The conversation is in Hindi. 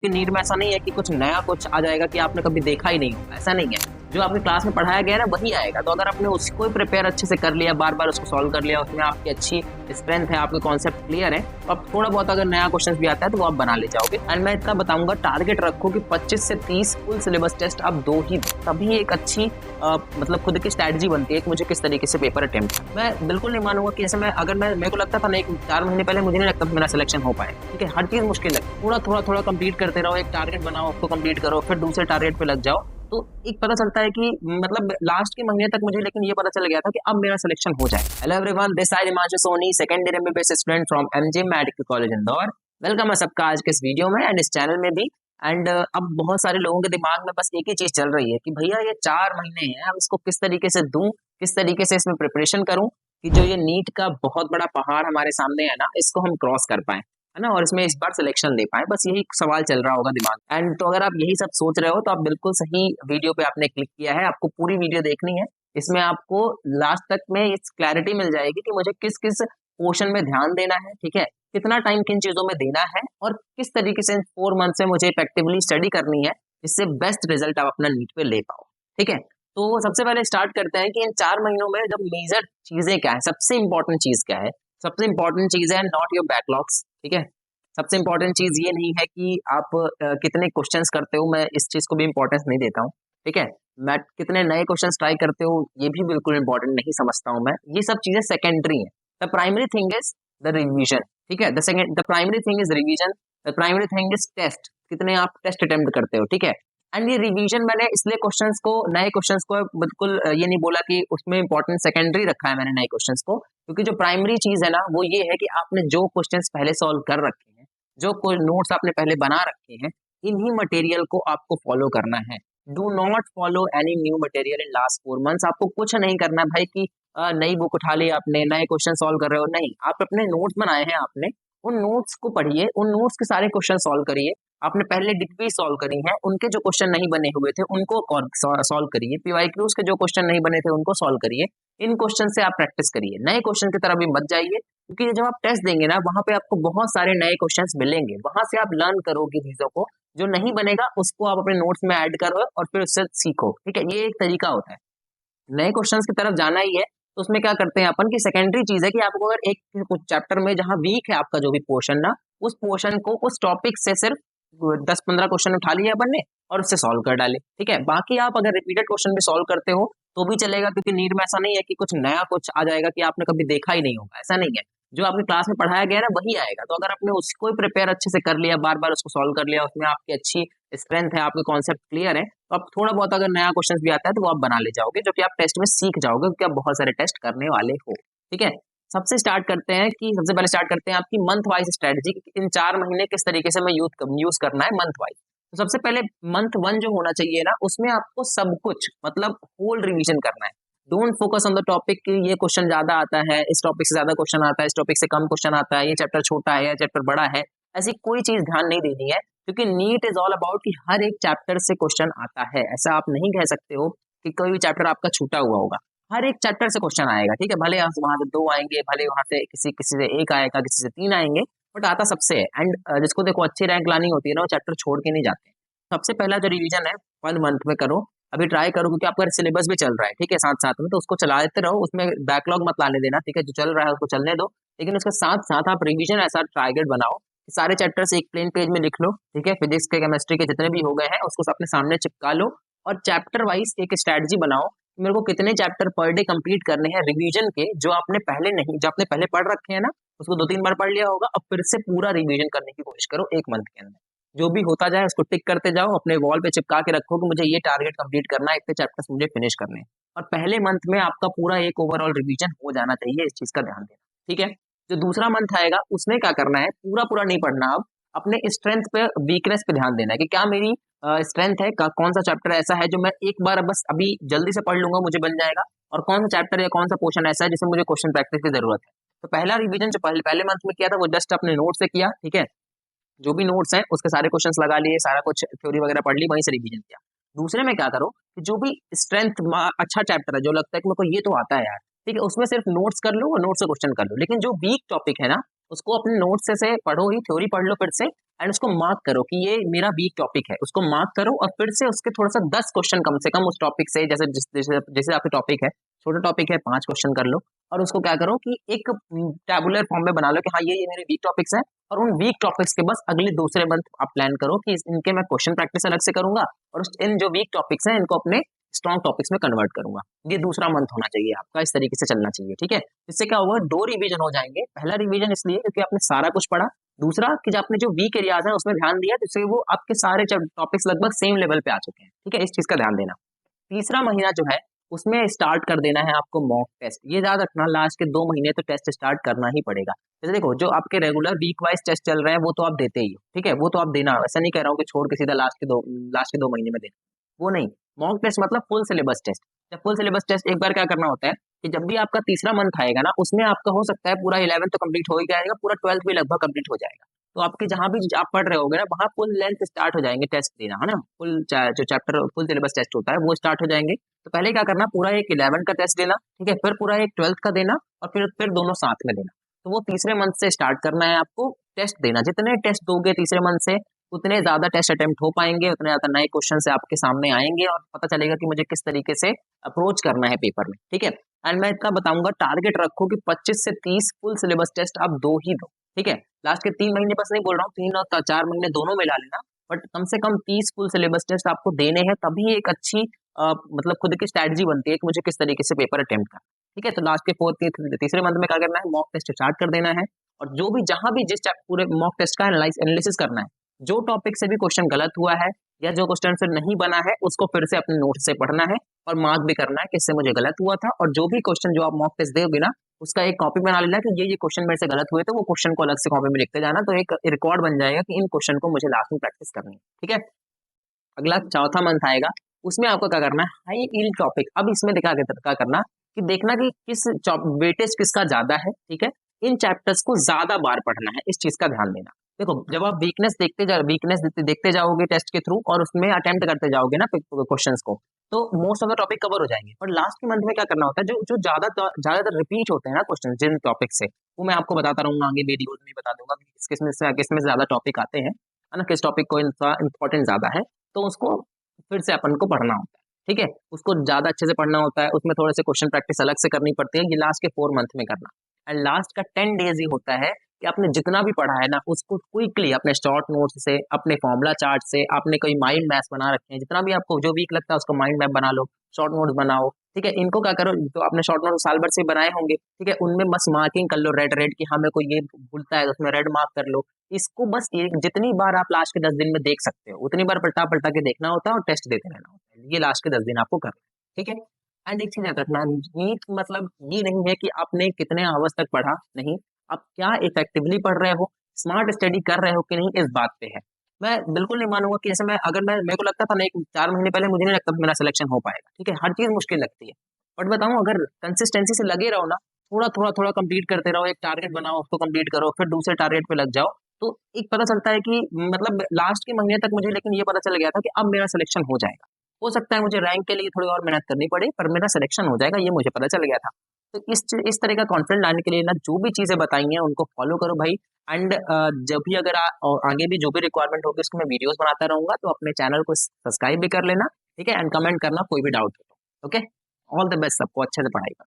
कि नीट में ऐसा नहीं है कि कुछ नया कुछ आ जाएगा कि आपने कभी देखा ही नहीं होगा, ऐसा नहीं है। जो आपकी क्लास में पढ़ाया गया है ना वही आएगा। तो अगर आपने उसको ही प्रिपेयर अच्छे से कर लिया, बार बार उसको सॉल्व कर लिया, उसमें आपकी अच्छी स्ट्रेंथ है, आपके कॉन्सेप्ट क्लियर है, तो अब थोड़ा बहुत अगर नया क्वेश्चन भी आता है तो वो आप बना ले जाओगे। एंड मैं इतना बताऊंगा, टारगेट रखो कि 25 से 30 फुल सिलेबस टेस्ट आप दो ही, तभी एक अच्छी मतलब खुद की स्ट्रैटेजी बनती है कि मुझे किस तरीके से पेपर अटेम्प्ट। मैं बिल्कुल नहीं मानूंगा कि जैसे मैं अगर मैं मेरे को लगता था ना, एक 4 महीने पहले मुझे नहीं लगता था मेरा सिलेक्शन हो पाए। ठीक है, हर चीज मुश्किल है, थोड़ा कंप्लीट करते रहो, एक टारगेट बनाओ, उसको कंप्लीट करो, फिर दूसरे टारगेट पे लग जाओ। तो एक पता चलता है कि मतलब लास्ट के महीने तक मुझे लेकिन ये पता चल गया था कि अब मेरा सिलेक्शन हो जाए। Hello everyone, this I Himanshu Soni, second year MBBS student from MJ medical college Indore. Welcome है सबका आज के इस वीडियो में एंड इस चैनल में भी। एंड अब बहुत सारे लोगों के दिमाग में बस एक ही चीज चल रही है कि भैया ये 4 महीने हैं, अब इसको किस तरीके से दूं, किस तरीके से इसमें प्रिपरेशन करूं कि जो ये नीट का बहुत बड़ा पहाड़ हमारे सामने है ना, इसको हम क्रॉस कर पाए, है ना, और इसमें इस बार सिलेक्शन ले पाए। बस यही सवाल चल रहा होगा दिमाग। एंड तो अगर आप यही सब सोच रहे हो तो आप बिल्कुल सही वीडियो पे आपने क्लिक किया है। आपको पूरी वीडियो देखनी है, इसमें आपको लास्ट तक में इस क्लैरिटी मिल जाएगी कि मुझे किस किस पोर्शन में ध्यान देना है, ठीक है, कितना टाइम किन चीजों में देना है, और किस तरीके से 4 मंथ से मुझे इफेक्टिवली स्टडी करनी है जिससे बेस्ट रिजल्ट आप अपना नीट पे ले पाओ। ठीक है, तो सबसे पहले स्टार्ट करते हैं कि इन 4 महीनों में जब मेजर चीजें क्या है, सबसे इंपॉर्टेंट चीज क्या है। सबसे इंपॉर्टेंट चीज है नॉट योर बैकलॉग्स। ठीक है, सबसे इंपॉर्टेंट चीज ये नहीं है कि आप कितने क्वेश्चंस करते हो, मैं इस चीज को भी इंपॉर्टेंस नहीं देता हूँ। ठीक है, मैं कितने नए क्वेश्चंस ट्राई करते हो ये भी बिल्कुल इंपॉर्टेंट नहीं समझता हूँ मैं। ये सब चीजें सेकेंडरी हैं। The primary thing is the revision. ठीक है, the primary thing is revision, the primary thing is test, कितने आप टेस्ट अटेम्प्ट करते हो। ठीक है, एंड ये रिवीजन मैंने इसलिए क्वेश्चंस को, नए क्वेश्चंस को बिल्कुल ये नहीं बोला कि उसमें इंपॉर्टेंट सेकेंडरी रखा है मैंने नए क्वेश्चंस को, क्योंकि जो प्राइमरी चीज है ना वो ये है कि आपने जो क्वेश्चंस पहले सॉल्व कर रखे हैं, जो कोई नोट्स आपने पहले बना रखे हैं, इन्हीं मटेरियल को आपको फॉलो करना है। Do not follow any new material in last 4 months. आपको कुछ नहीं करना भाई कि नई बुक उठा ली आपने, नए क्वेश्चन सॉल्व कर रहे हो, नहीं। आप अपने नोट्स बनाए हैं, आपने उन नोट्स को पढ़िए, उन नोट्स के सारे क्वेश्चन सॉल्व करिए। आपने पहले डिग्री सॉल्व करी है, उनके जो क्वेश्चन नहीं बने हुए थे उनको सॉल्व करिए। पीवाईक्यूज के जो क्वेश्चन नहीं बने थे उनको सॉल्व करिए। इन क्वेश्चन से आप प्रैक्टिस करिए, नए क्वेश्चन की तरफ भी मत जाइए, क्योंकि जब आप टेस्ट देंगे ना वहां पे आपको बहुत सारे नए क्वेश्चंस मिलेंगे, वहां से आप लर्न करोगे चीजों को। जो नहीं बनेगा उसको आप अपने नोट्स में ऐड करो और फिर उससे सीखो। ठीक है, ये एक तरीका होता है नए क्वेश्चंस की तरफ जाना ही है। तो उसमें क्या करते हैं अपन की सेकेंडरी चीज है कि आपको अगर एक कुछ चैप्टर में जहां वीक है आपका जो भी पोर्शन ना, उस पोर्शन को उस टॉपिक से सिर्फ 10-15 क्वेश्चन उठा लिए अपन ने और उससे सॉल्व कर डाले। ठीक है, बाकी आप अगर रिपीटेड क्वेश्चन भी सॉल्व करते हो तो भी चलेगा, क्योंकि नीट में ऐसा नहीं है कि कुछ नया कुछ आ जाएगा कि आपने कभी देखा ही नहीं होगा, ऐसा नहीं है। जो आपकी क्लास में पढ़ाया गया है ना वही आएगा। तो अगर आपने उसको ही प्रिपेयर अच्छे से कर लिया, बार बार उसको सॉल्व कर लिया, उसमें आपकी अच्छी स्ट्रेंथ है, आपके कॉन्सेप्ट क्लियर है, तो आप थोड़ा बहुत अगर नया क्वेश्चन भी आता है तो वो आप बना ले जाओगे, जो कि आप टेस्ट में सीख जाओगे, क्योंकि आप बहुत सारे टेस्ट करने वाले हो। ठीक है, सबसे स्टार्ट करते हैं कि सबसे पहले स्टार्ट करते हैं आपकी मंथ वाइज स्ट्रेटजी, इन 4 महीने किस तरीके से मैं यूज करना है मंथ वाइज। तो सबसे पहले मंथ 1 जो होना चाहिए ना, उसमें आपको सब कुछ मतलब होल रिवीजन करना है। Don't focus on the topic कि ये क्वेश्चन ज्यादा आता है, इस टॉपिक से ज्यादा क्वेश्चन आता है, इस टॉपिक से कम क्वेश्चन आता है, ये चैप्टर छोटा है या चैप्टर बड़ा है, ऐसी कोई चीज ध्यान नहीं देनी है। क्योंकि नीट इज ऑल अबाउट कि हर एक चैप्टर से क्वेश्चन आता है। ऐसा आप नहीं कह सकते हो कि कोई भी चैप्टर आपका छूटा हुआ होगा, हर एक चैप्टर से क्वेश्चन आएगा। ठीक है, भले वहां से 2 आएंगे, भले वहां से किसी किसी से 1 आएगा, किसी से 3 आएंगे, बट आता सबसे है। एंड जिसको देखो अच्छी रैंक लानी होती है ना, वो चैप्टर छोड़ के नहीं जाते। सबसे पहला जो रिवीजन है 1 मंथ में करो, अभी ट्राई करो, क्योंकि आपका सिलेबस भी चल रहा है। ठीक है, साथ साथ में तो उसको चलाते रहो, उसमें बैकलॉग मत लाने देना। ठीक है, जो चल रहा है उसको चलने दो, लेकिन उसके साथ साथ आप रिवीजन ऐसा टारगेट बनाओ कि सारे चैप्टर्स एक प्लेन पेज में लिख लो। ठीक है, फिजिक्स के, केमिस्ट्री के जितने भी हो गए हैं उसको अपने सामने चिपका लो, और चैप्टर वाइज एक स्ट्रैटेजी बनाओ कि मेरे को कितने चैप्टर पर डे कंप्लीट करने हैं रिवीजन के, जो आपने पहले नहीं, जो आपने पहले पढ़ रखे हैं ना, उसको 2-3 बार पढ़ लिया होगा, अब फिर से पूरा रिवीजन करने की कोशिश करो 1 मंथ के अंदर। जो भी होता जाए उसको टिक करते जाओ, अपने वॉल पे चिपका के रखो कि मुझे ये टारगेट कंप्लीट करना है, इतने चैप्टर्स मुझे फिनिश करने हैं। और पहले मंथ में आपका पूरा एक ओवरऑल रिवीजन हो जाना चाहिए, इस चीज का ध्यान देना। ठीक है, जो दूसरा मंथ आएगा उसमें क्या करना है, पूरा पूरा नहीं पढ़ना, अब अपने स्ट्रेंथ पे, वीकनेस पे ध्यान देना है कि क्या मेरी स्ट्रेंथ है, कौन सा चैप्टर ऐसा है जो मैं एक बार बस अभी जल्दी से पढ़ लूंगा मुझे बन जाएगा, और कौन सा चैप्टर या कौन सा पोर्शन ऐसा है जिसमें मुझे क्वेश्चन प्रैक्टिस की जरूरत है। तो पहला रिवीजन जो पहले मंथ में किया था वो जस्ट अपने नोट से किया। ठीक है, जो भी नोट्स हैं उसके सारे क्वेश्चंस लगा लिए, सारा कुछ थ्योरी वगैरह पढ़ ली, वहीं से रिवीजन किया। दूसरे में क्या करो कि जो भी स्ट्रेंथ अच्छा चैप्टर है, जो लगता है कि मेरे को ये तो आता है यार, ठीक है, उसमें सिर्फ नोट्स कर लो और नोट्स से क्वेश्चन कर लो। लेकिन जो वीक टॉपिक है ना, उसको अपने नोट्स से पढ़ो ही, थ्योरी पढ़ लो फिर से, एंड उसको मार्क करो कि ये मेरा वीक टॉपिक है, उसको मार्क करो और फिर से उसके थोड़ा सा 10 क्वेश्चन कम से कम उस टॉपिक से, जैसे जैसे आपके टॉपिक है, छोटा टॉपिक है, 5 क्वेश्चन कर लो और उसको क्या करो कि एक टैबुलर फॉर्म में बना लो कि हाँ ये मेरे वीक टॉपिक्स है, और उन वीक टॉपिक्स के बस अगले दूसरे मंथ आप प्लान करो कि इनके मैं क्वेश्चन प्रैक्टिस अलग से करूंगा और इन जो वीक टॉपिक्स हैं इनको अपने स्ट्रॉन्ग टॉपिक्स में कन्वर्ट करूंगा। ये दूसरा मंथ होना चाहिए आपका, इस तरीके से चलना चाहिए, ठीक है। इससे क्या होगा, 2 रिवीजन हो जाएंगे। पहला रिवीजन इसलिए क्योंकि आपने सारा कुछ पढ़ा, दूसरा कि आपने जो वीक एरियाज है उसमें ध्यान दिया, जिससे वो आपके सारे टॉपिक्स लगभग सेम लेवल पे आ चुके हैं, ठीक है। इस चीज का ध्यान देना। तीसरा महीना जो है उसमें स्टार्ट कर देना है आपको मॉक टेस्ट। ये याद रखना, लास्ट के 2 महीने तो टेस्ट स्टार्ट करना ही पड़ेगा। जैसे देखो, जो आपके रेगुलर वीक वाइज टेस्ट चल रहे हैं वो तो आप देते ही हो, ठीक है, वो तो आप देना, ऐसा नहीं कह रहा हूँ कि छोड़ के सीधा लास्ट के दो महीने में देना, वो नहीं। मॉक टेस्ट मतलब फुल सिलेबस टेस्ट। जब फुल सिलेबस टेस्ट एक बार क्या करना होता है कि जब भी आपका तीसरा मंथ आएगा ना, उसमें आपका हो सकता है पूरा 11th तो कंप्लीट हो ही जाएगा, पूरा 12th भी लगभग कंप्लीट हो जाएगा। तो आपके जहां भी आप पढ़ रहे होगे ना, वहां फुल लेंथ स्टार्ट हो जाएंगे टेस्ट देना, है ना, फुल जो चैप्टर फुल सिलेबस टेस्ट होता है वो स्टार्ट हो जाएंगे। तो पहले क्या करना, पूरा एक 11 का टेस्ट देना, ठीक है, फिर पूरा एक 12th का देना और फिर दोनों साथ में देना। तो वो तीसरे मंथ से स्टार्ट करना है आपको टेस्ट देना। जितने टेस्ट दोगे तीसरे मंथ से, उतने ज्यादा टेस्ट अटेम्प्ट हो पाएंगे, उतने ज्यादा नए क्वेश्चन से आपके सामने आएंगे और पता चलेगा कि मुझे किस तरीके से अप्रोच करना है पेपर में, ठीक है। एंड मैं इतना बताऊंगा, टारगेट रखो कि 25 से 30 फुल सिलेबस टेस्ट आप दो ही दो, ठीक है। लास्ट के 3 महीने बस नहीं बोल रहा हूँ, 3 और 4 महीने दोनों मिला लेना, बट कम से कम 30 फुल सिलेबस टेस्ट आपको देने हैं, तभी एक अच्छी मतलब खुद की स्ट्रैटेजी बनती है कि मुझे किस तरीके से पेपर अटेम्प्ट करना, ठीक है। तो लास्ट के तीसरे मंथ में क्या करना है, मॉक टेस्ट स्टार्ट कर देना है, और जो भी जहां भी जिस पूरे मॉक टेस्ट का एनालिसिस करना है, जो टॉपिक से भी क्वेश्चन गलत हुआ है या जो क्वेश्चन से नहीं बना है, उसको फिर से अपने नोट से पढ़ना है और मार्क भी करना है कि इससे मुझे गलत हुआ था। और जो भी क्वेश्चन जो आप मॉक टेस्ट दोगे ना, उसका एक कॉपी बना लेना कि ये क्वेश्चन मेरे से गलत हुए, तो वो क्वेश्चन को अलग से कॉपी में लिखते जाना, तो एक रिकॉर्ड बन जाएगा कि इन क्वेश्चन को मुझे लास्ट में प्रैक्टिस करनी है, ठीक है। अगला चौथा मंथ आएगा, उसमें आपको क्या करना है, हाई यील्ड टॉपिक। अब इसमें क्या करना कि देखना कि किस वेटेज किसका ज्यादा है, ठीक है। इन चैप्टर्स को ज्यादा बार पढ़ना है, इस चीज का ध्यान देना। देखो, जब आप वीकनेस देखते जाओगे टेस्ट के थ्रू और उसमें अटेम्प्ट करते जाओगे ना क्वेश्चंस को, तो most of the topic cover हो जाएंगे। और लास्ट के मंथ में क्या करना होता है, जो जो ज्यादातर रिपीट होते हैं ना क्वेश्चन जिन टॉपिक से, वो मैं आपको बताता रहूंगा, आगे वीडियोज में बता दूंगा कि किस में ज्यादा टॉपिक आते हैं, है ना, किस टॉपिक को इंपॉर्टेंट ज्यादा है, तो उसको फिर से अपन को पढ़ना होता है, ठीक है। उसको ज्यादा अच्छे से पढ़ना होता है, उसमें थोड़े से क्वेश्चन प्रैक्टिस अलग से करनी पड़ती है, ये लास्ट के 4 मंथ में करना। एंड लास्ट का 10 डेज ही होता है कि आपने जितना भी पढ़ा है ना, उसको क्विकली अपने शॉर्ट नोट्स से, अपने फॉर्मूला चार्ट से, आपने कोई माइंड मैप्स बना रखे हैं, जितना भी आपको जो वीक लगता है उसको माइंड मैप बना लो, शॉर्ट नोट्स बनाओ, ठीक है। इनको क्या करो, जो आपने शॉर्ट नोट साल भर से बनाए होंगे, ठीक है, उनमें बस मार्किंग कर लो रेड कि हाँ मेरे को ये भूलता है, तो उसमें रेड मार्क कर लो। इसको बस जितनी बार आप लास्ट के 10 दिन में देख सकते हो, उतनी बार पलटा पलटा के देखना होता है और टेस्ट देते रहना होता है। ये लास्ट के 10 दिन आपको करना है, ठीक है। एंड एक चीज याद रखना, नीट मतलब ये नहीं है कि आपने कितने आवर्स तक पढ़ा, नहीं, आप क्या इफेक्टिवली पढ़ रहे हो, स्मार्ट स्टडी कर रहे हो कि नहीं, इस बात पे है। मैं बिल्कुल नहीं मानूंगा कि जैसे अगर मेरे को लगता था ना, 4 महीने पहले मुझे नहीं लगता मेरा सिलेक्शन हो पाएगा, ठीक है, हर चीज मुश्किल लगती है। बट बताऊं, अगर कंसिस्टेंसी से लगे रहो ना, थोड़ा कंप्लीट करते रहो, एक टारगेट बनाओ, उसको कंप्लीट करो, फिर दूसरे टारगेट पे लग जाओ, तो एक पता चलता है कि मतलब लास्ट के महीने तक मुझे लेकिन ये पता चल गया था कि अब मेरा सिलेक्शन हो जाएगा। हो सकता है मुझे रैंक के लिए थोड़ी और मेहनत करनी पड़े, पर मेरा सिलेक्शन हो जाएगा, ये मुझे पता चल गया था। तो इस तरह का कॉन्फिडेंस लाने के लिए ना, जो भी चीजें बताई हैं उनको फॉलो करो भाई। एंड जब भी अगर आगे भी जो भी रिक्वायरमेंट होगी उसको मैं वीडियोस बनाता रहूंगा, तो अपने चैनल को सब्सक्राइब भी कर लेना, ठीक है, एंड कमेंट करना कोई भी डाउट हो तो, ओके। ऑल द बेस्ट सबको, अच्छे से पढ़ाई करो।